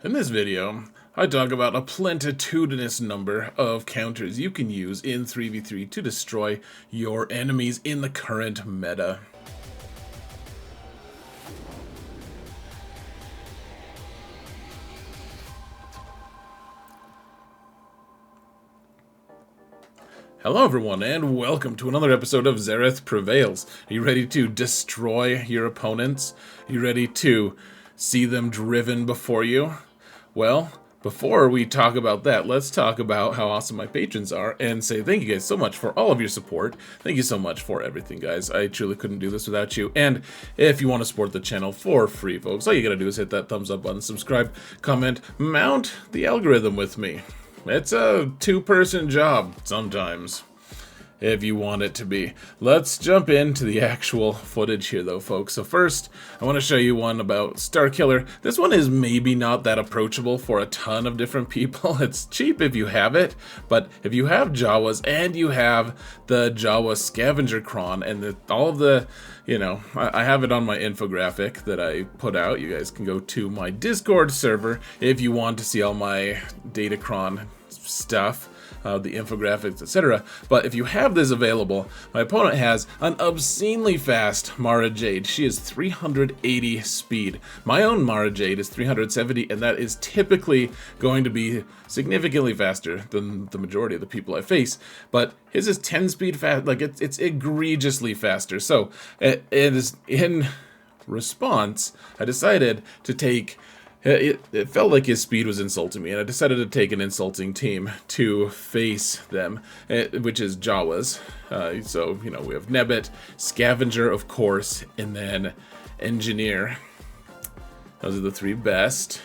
In this video, I talk about a plenitudinous number of counters you can use in 3v3 to destroy your enemies in the current meta. Hello everyone, and welcome to another episode of Xerath Prevails. Are you ready to destroy your opponents? Are you ready to see them driven before you? Well, before we talk about that, let's talk about how awesome my patrons are and say thank you guys so much for all of your support. Thank you so much for everything, guys. I truly couldn't do this without you. And if you want to support the channel for free, folks, all you gotta do is hit that thumbs up button, subscribe, comment, mount the algorithm with me. It's a two-person job sometimes, if you want it to be. Let's jump into the actual footage here though, folks. So first, I want to show you one about Starkiller. This one is maybe not that approachable for a ton of different people. It's cheap if you have it, but if you have Jawas and you have the Jawa scavenger cron and all of the, you know, I have it on my infographic that I put out. You guys can go to my Discord server if you want to see all my Datacron stuff. The infographics, etc. But if you have this available, my opponent has an obscenely fast Mara Jade. She is 380 speed. My own Mara Jade is 370, and that is typically going to be significantly faster than the majority of the people I face. But his is 10 speed fast, like it's egregiously faster. So it is in response, I decided to take. It felt like his speed was insulting me, and I decided to take an insulting team to face them, which is Jawas. So, you know, we have Nebit, Scavenger, of course, and then Engineer. Those are the three best.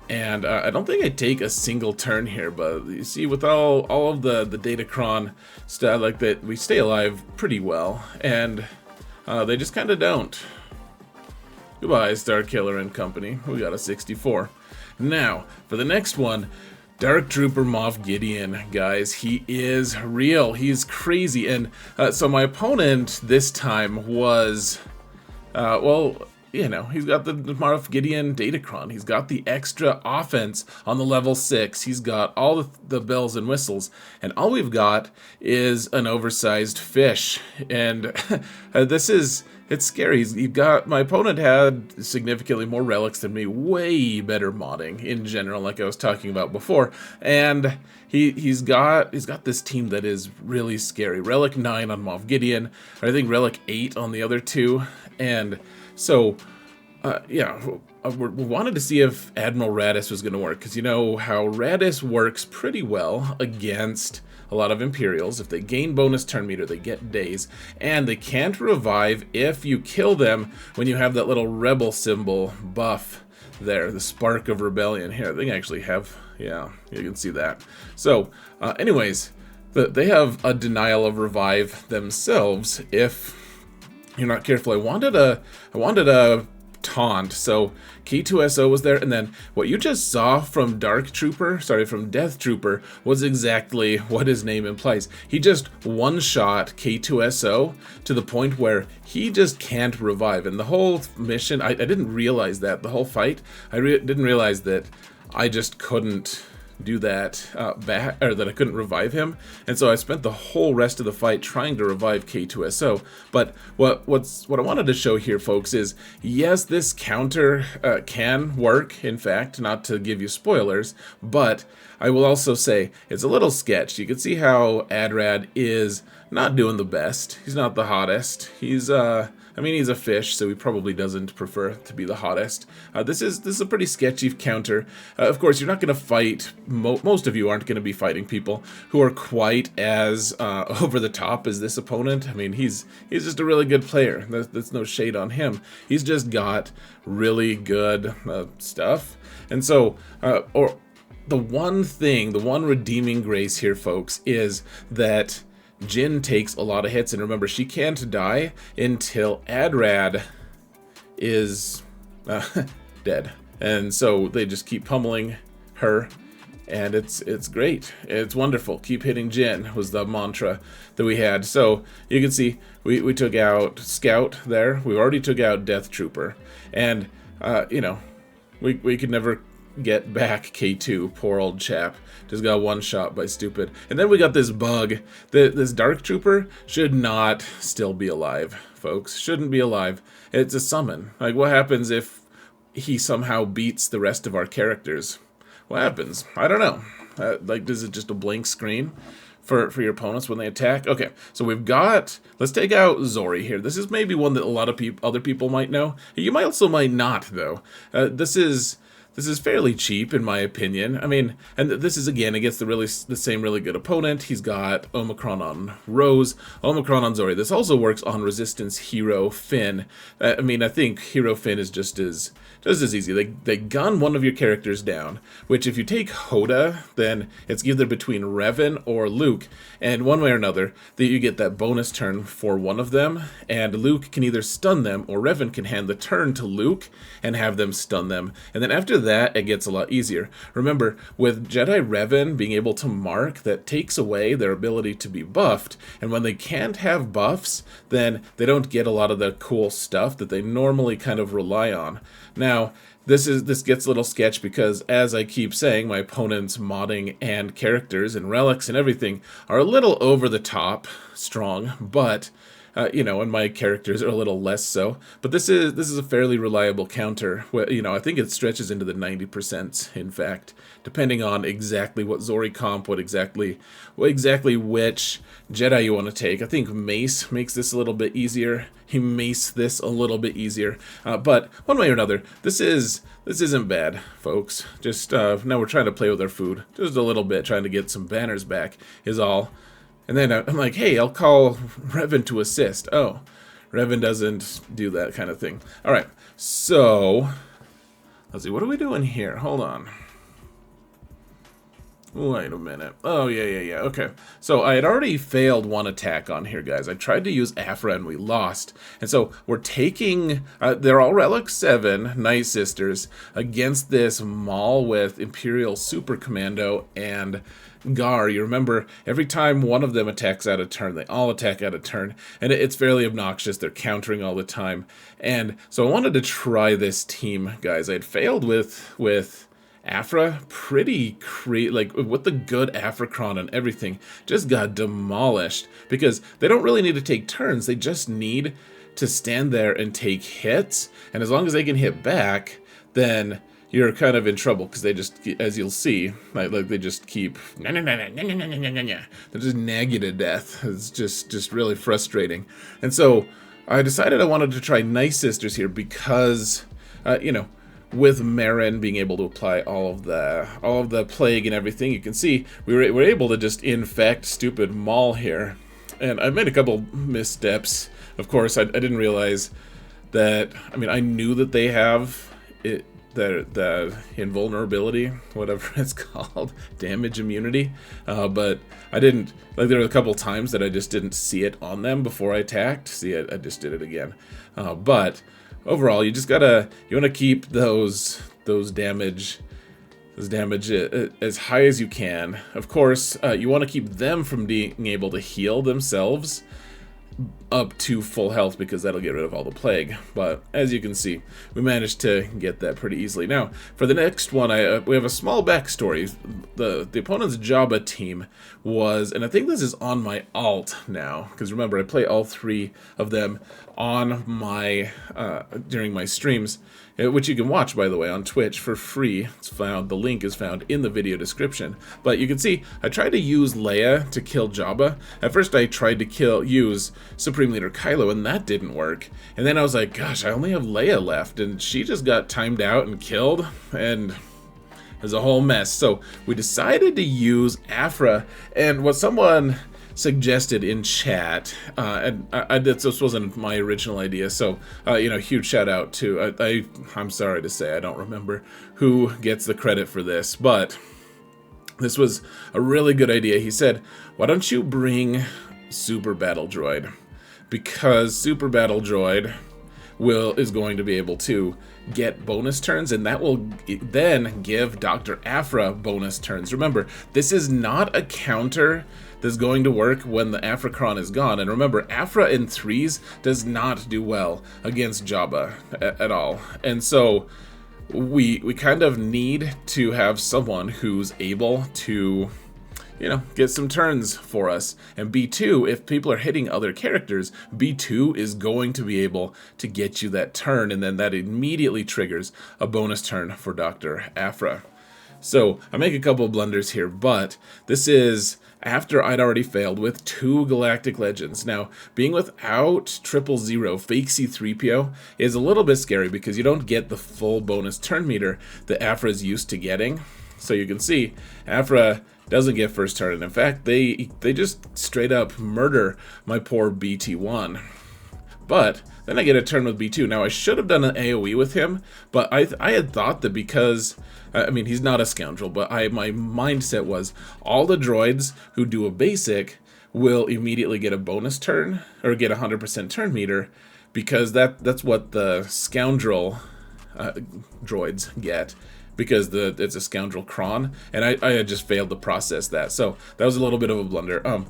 And I don't think I take a single turn here, but you see, with all of the Datacron stuff like that, we stay alive pretty well, and they just kind of don't. Goodbye, Starkiller and company. We got a 64. Now, for the next one, Dark Trooper Moff Gideon, guys. He is real. He's crazy. And so my opponent this time was, well, you know, he's got the Moff Gideon Datacron. He's got the extra offense on the level 6. He's got all the bells and whistles. And all we've got is an oversized fish. And this is... It's scary. You've got, my opponent had significantly more relics than me, way better modding in general, like I was talking about before, and he's got this team that is really scary. Relic 9 on Moff Gideon, I think Relic 8 on the other two, and so yeah, we wanted to see if Admiral Raddus was going to work, because you know how Raddus works pretty well against a lot of Imperials. If they gain bonus turn meter, they get days, and they can't revive if you kill them when you have that little rebel symbol buff there, the spark of rebellion. Here, I think I actually have, yeah, you can see that. So, anyways, they have a denial of revive themselves if you're not careful. I wanted a taunt, so K2SO was there, and then what you just saw from Death Trooper was exactly what his name implies. He just one-shot K2SO to the point where he just can't revive, and the whole mission, I didn't realize that, the whole fight, I didn't realize that I just couldn't do that back, or that I couldn't revive him, and so I spent the whole rest of the fight trying to revive K2SO. But what I wanted to show here, folks, is yes, this counter can work, in fact, not to give you spoilers, but I will also say it's a little sketched. You can see how AdRad is not doing the best. He's not the hottest. He's I mean, he's a fish, so he probably doesn't prefer to be the hottest. This is a pretty sketchy counter. Of course, you're not going to fight, most of you aren't going to be fighting people who are quite as over the top as this opponent. I mean, he's just a really good player. That's no shade on him. He's just got really good stuff. And so, the one redeeming grace here, folks, is that Jin takes a lot of hits, and remember, she can't die until AdRad is dead. And so they just keep pummeling her, and it's great. It's wonderful. Keep hitting Jin was the mantra that we had. So you can see we took out Scout there. We already took out Death Trooper, and you know, we could never get back K2, poor old chap. Just got one shot by stupid. And then we got this bug. This Dark Trooper should not still be alive, folks. Shouldn't be alive. It's a summon. Like, what happens if he somehow beats the rest of our characters? What happens? I don't know. Like, is it just a blank screen for your opponents when they attack? Okay, so we've got... Let's take out Zorii here. This is maybe one that a lot of other people might know. You might also might not, though. This is fairly cheap, in my opinion. I mean, and this is, again, against the same really good opponent. He's got Omicron on Rose, Omicron on Zorii. This also works on Resistance Hero Finn. I mean, I think Hero Finn is just as easy. They gun one of your characters down, which if you take Hoda, then it's either between Revan or Luke, and one way or another, that you get that bonus turn for one of them, and Luke can either stun them, or Revan can hand the turn to Luke and have them stun them. And then after that, it gets a lot easier. Remember, with Jedi Revan being able to mark, that takes away their ability to be buffed, and when they can't have buffs, then they don't get a lot of the cool stuff that they normally kind of rely on. Now, this gets a little sketch because, as I keep saying, my opponent's modding and characters and relics and everything are a little over the top strong, but you know, and my characters are a little less so. But this is a fairly reliable counter. You know, I think it stretches into the 90%, in fact, depending on exactly what Zorii comp, what exactly which Jedi you want to take. I think Mace makes this a little bit easier. He Mace this a little bit easier. But one way or another, this isn't bad, folks. Just now we're trying to play with our food, just a little bit, trying to get some banners back is all. And then I'm like, hey, I'll call Revan to assist. Oh, Revan doesn't do that kind of thing. All right, so let's see. What are we doing here? Hold on. Wait a minute. Oh, yeah. Okay. So I had already failed one attack on here, guys. I tried to use Aphra and we lost. And so we're taking... they're all Relic 7 Nightsisters against this Maul with Imperial Super Commando and Gar. You remember, every time one of them attacks out of turn, they all attack out of turn, and it's fairly obnoxious. They're countering all the time. And so I wanted to try this team, guys. I had failed with Aphra pretty like with the good Aphra cron and everything, just got demolished because they don't really need to take turns. They just need to stand there and take hits, and as long as they can hit back, then you're kind of in trouble because they just, as you'll see, like they just keep they're just nag you to death. It's just really frustrating. And so I decided I wanted to try Nightsisters here because you know, with Marin being able to apply all of the plague and everything, you can see we were able to just infect stupid Maul here. And I made a couple missteps. Of course, I didn't realize that. I mean, I knew that they have it, the invulnerability, whatever it's called, damage immunity, but I didn't, like, there were a couple times that I just didn't see it on them before I attacked. See, I just did it again. But overall, you just gotta, you want to keep those damage as high as you can. Of course, you want to keep them from being able to heal themselves up to full health because that'll get rid of all the plague. But as you can see, we managed to get that pretty easily. Now, for the next one, we have a small backstory. The opponent's Jabba team was, and I think this is on my alt now, because remember, I play all three of them on my during my streams, which you can watch, by the way, on Twitch for free. It's found, the link is found in the video description. But you can see, I tried to use Leia to kill Jabba. At first, I tried to use Supreme Leader Kylo, and that didn't work. And then I was like, gosh, I only have Leia left, and she just got timed out and killed, and there's a whole mess. So we decided to use Aphra, and what someone suggested in chat, and this wasn't my original idea, so you know, huge shout out to I'm sorry to say I don't remember who gets the credit for this, but this was a really good idea. He said, why don't you bring Super Battle Droid, because Super Battle Droid is going to be able to get bonus turns, and that will then give Dr. Aphra bonus turns. Remember, this is not a counter that's going to work when the Aphra cron is gone. And remember, Aphra in 3s does not do well against Jabba at all. And so we kind of need to have someone who's able to, you know, get some turns for us. And B2, if people are hitting other characters, B2 is going to be able to get you that turn, and then that immediately triggers a bonus turn for Dr. Aphra. So I make a couple of blunders here, but this is after I'd already failed with 2 Galactic Legends. Now, being without 000 fake C-3PO is a little bit scary because you don't get the full bonus turn meter that Aphra is used to getting. So you can see, Aphra doesn't get first turn, and in fact, they just straight up murder my poor BT1. But then I get a turn with B2. Now, I should have done an AoE with him, but I had thought that because, I mean, he's not a scoundrel, but my mindset was all the droids who do a basic will immediately get a bonus turn, or get 100% turn meter, because that's what the scoundrel droids get, because it's a scoundrel cron, and I had just failed to process that. So that was a little bit of a blunder.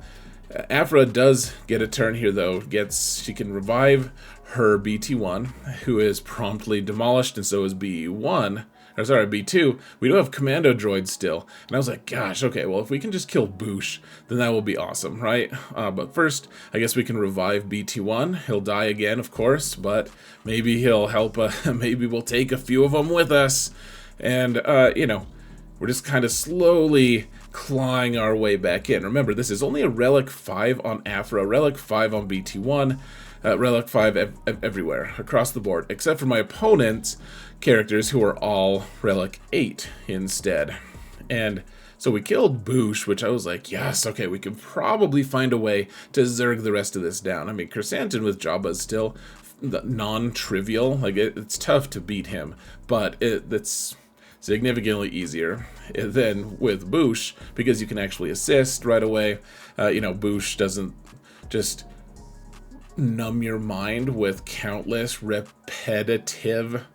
Aphra does get a turn here, though. She can revive her BT1, who is promptly demolished, and so is B1. Or sorry, B2. We do have commando droids still. And I was like, gosh, okay, well, if we can just kill Boussh, then that will be awesome, right? But first, I guess we can revive BT1. He'll die again, of course, but maybe he'll help, maybe we'll take a few of them with us. And, you know, we're just kind of slowly clawing our way back in. Remember, this is only a Relic 5 on Aphra, Relic 5 on BT1, Relic 5 everywhere, across the board, except for my opponent's characters who are all Relic 8 instead. And so we killed Boussh, which I was like, yes, okay, we can probably find a way to zerg the rest of this down. I mean, Chrysanthemum with Jabba is still non-trivial. Like, it's tough to beat him, but it's significantly easier than with Boussh, because you can actually assist right away. You know, Boussh doesn't just numb your mind with countless repetitive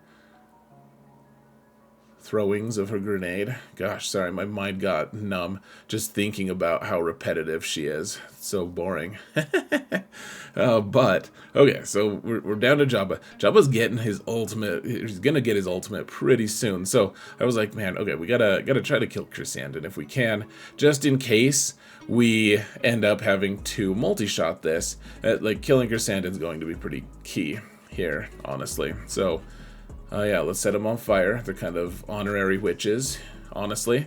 throwings of her grenade. Gosh, sorry, my mind got numb just thinking about how repetitive she is. It's so boring. But okay, so we're down to Jabba. Jabba's getting his ultimate. He's gonna get his ultimate pretty soon. So I was like, man, okay, we gotta try to kill Chrysanthemum if we can, just in case we end up having to multi-shot this. Like, killing Chrysanthemum is going to be pretty key here, honestly. So yeah, let's set them on fire. They're kind of honorary witches, honestly.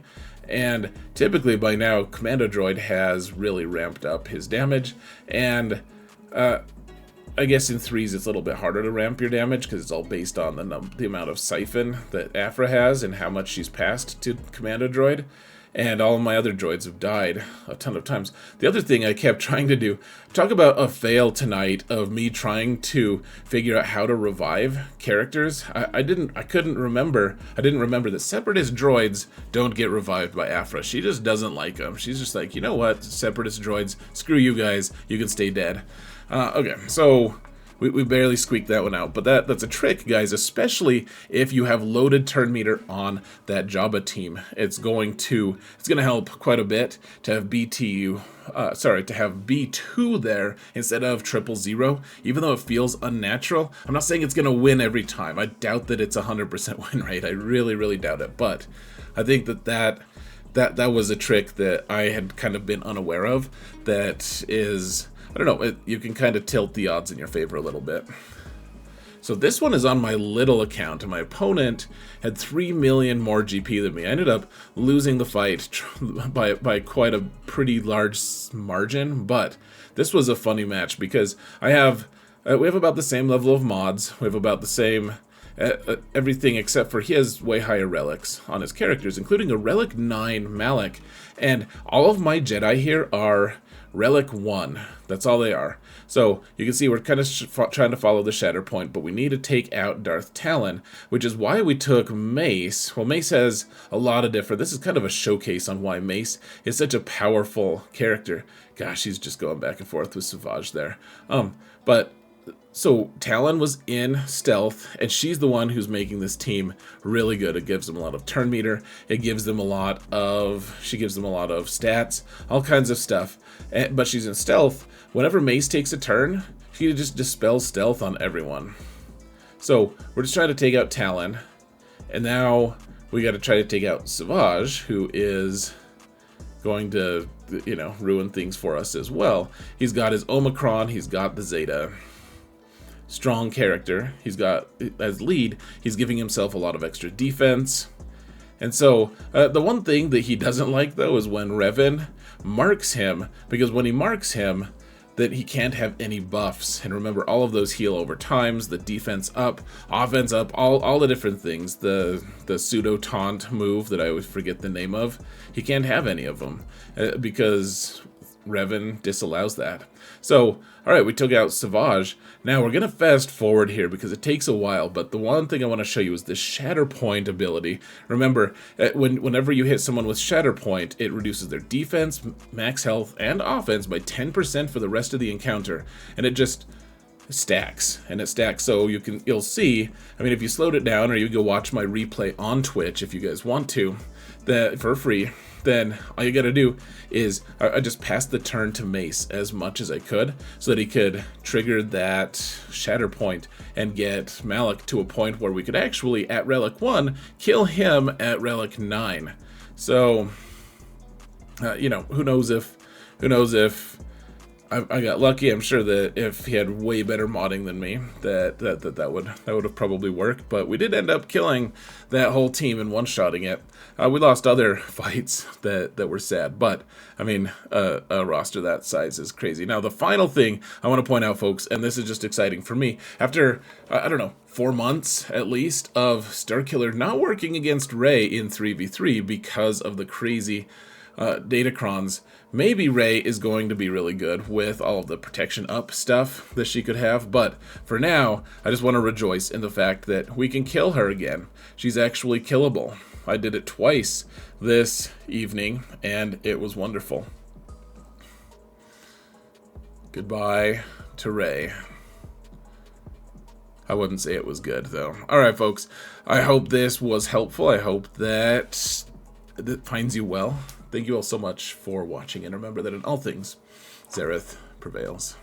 And typically by now, Commando Droid has really ramped up his damage. And I guess in 3s it's a little bit harder to ramp your damage, because it's all based on the amount of siphon that Aphra has and how much she's passed to Commando Droid. And all of my other droids have died a ton of times. The other thing I kept trying to do, talk about a fail tonight of me trying to figure out how to revive characters. I didn't remember that Separatist droids don't get revived by Aphra. She just doesn't like them. She's just like, you know what, Separatist droids, screw you guys, you can stay dead. Okay, so we barely squeaked that one out, but that's a trick, guys, especially if you have loaded turn meter on that Jabba team. It's going to help quite a bit to have B2 there instead of 000, even though it feels unnatural. I'm not saying it's going to win every time. I doubt that it's 100% win rate. I really, really doubt it, but I think that was a trick that I had kind of been unaware of. That is, I don't know, you can kind of tilt the odds in your favor a little bit. So this one is on my little account, and my opponent had 3 million more GP than me. I ended up losing the fight by quite a pretty large margin, but this was a funny match because we have about the same level of mods. We have about the same everything, except for he has way higher relics on his characters, including a Relic 9 Malak, and all of my Jedi here are Relic 1. That's all they are. So you can see we're kind of trying to follow the Shatter Point, but we need to take out Darth Talon, which is why we took Mace. Well, Mace has a lot of different... This is kind of a showcase on why Mace is such a powerful character. Gosh, he's just going back and forth with Savage there. So Talon was in stealth, and she's the one who's making this team really good. It gives them a lot of turn meter. It gives them a lot of... She gives them a lot of stats, all kinds of stuff. But she's in stealth. Whenever Mace takes a turn, she just dispels stealth on everyone. So we're just trying to take out Talon. And now we got to try to take out Savage, who is going to, you know, ruin things for us as well. He's got his Omicron, he's got the Zeta. Strong character. He's got, as lead, he's giving himself a lot of extra defense. And so, the one thing that he doesn't like, though, is when Revan marks him, because when he marks him, that he can't have any buffs. And remember, all of those heal over times, the defense up, offense up, all the different things. The pseudo taunt move that I always forget the name of, he can't have any of them because Revan disallows that. So, alright, we took out Savage. Now we're going to fast forward here because it takes a while, but the one thing I want to show you is the Shatterpoint ability. Remember, whenever you hit someone with Shatterpoint, it reduces their defense, max health, and offense by 10% for the rest of the encounter. And it just stacks, and it stacks. So you'll see, I mean, if you slowed it down, or you go watch my replay on Twitch if you guys want to, that for free, then all you gotta do is I just passed the turn to Mace as much as I could so that he could trigger that Shatterpoint and get Malak to a point where we could actually, at Relic 1, kill him at Relic 9. So, you know, who knows if I got lucky. I'm sure that if he had way better modding than me, that would have probably worked. But we did end up killing that whole team and one-shotting it. We lost other fights that were sad, but I mean, a roster that size is crazy. Now, the final thing I want to point out, folks, and this is just exciting for me, after I don't know, 4 months at least of Starkiller not working against Rey in 3v3 because of the crazy Datacrons, maybe Rey is going to be really good with all of the protection up stuff that she could have, but for now, I just want to rejoice in the fact that we can kill her again. She's actually killable. I did it twice this evening, and it was wonderful. Goodbye to Rey. I wouldn't say it was good, though. Alright, folks, I hope this was helpful. I hope that it finds you well. Thank you all so much for watching, and remember that in all things, Xaereth prevails.